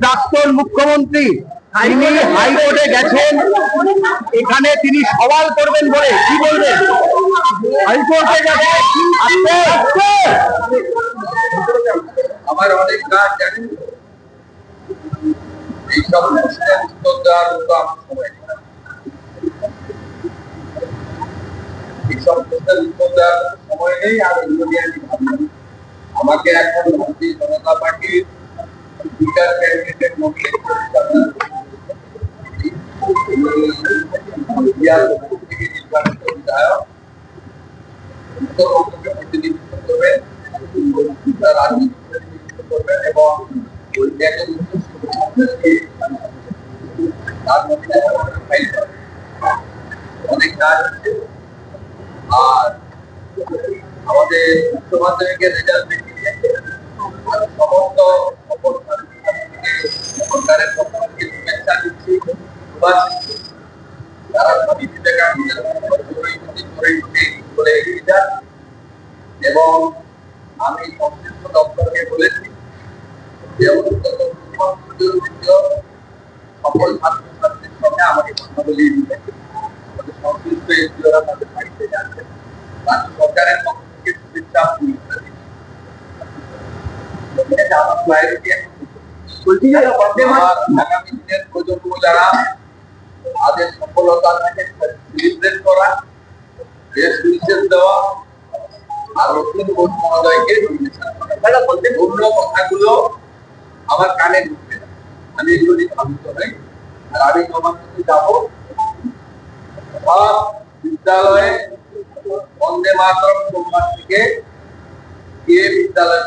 প্রাক্তন মুখ্যমন্ত্রী তিনি হাইকোর্টে গেছেন, এখানে তিনি সওয়াল করবেন বলে কি বলবেন? হাইকোর্টে গেছে আমার অনেক কাজ জানেন, এইসব উত্তর দেওয়ার মতো আমার সময় নেই, এইসব প্রশ্নের উত্তর দেওয়ার সময় নেই। আর আমাকে এখন ভারতীয় জনতা পার্টির স্পিকার ক্যান্ডিডেট নোমিনেট নির্বাচিত বিধায়ক উত্তরবঙ্গকে প্রতিনিধিত্ব করবেন, রাজনীতি প্রতিনিধিত্ব করবেন এবং অনেক কাজ আছে। আর আমাদের উচ্চ মাধ্যমিকের রেজাল্ট দেখিয়ে সমস্ত সরকারের পক্ষ থেকে শুভেচ্ছা দিচ্ছি, তারা করে এগিয়ে যান। এবং আমি সংশ্লিষ্ট দপ্তরকে বলেছি যে সকল ছাত্রছাত্রীর সঙ্গে আমাকে কথা বলিয়ে দিতে, সংশ্লিষ্ট এসডিওরা তাদের বাড়িতে যাচ্ছেন, রাজ্য সরকারের পক্ষ থেকে শুভেচ্ছা আগামী দিনের প্রজন্ম যারা তাদের সফলতা থেকে সেলিব্রেট করা, দেশ বিশেষ দেওয়া আর রক্তিম ঘোষ মহোদয়কে অন্য কথাগুলো আমার কানে ঢুকবে না, আমি এগুলি ভাবিত নই। আর আমি নবান্নতে যাবো, সব বিদ্যালয়ে বন্দে মাতরম সোমবার থেকে গিয়ে বিদ্যালয়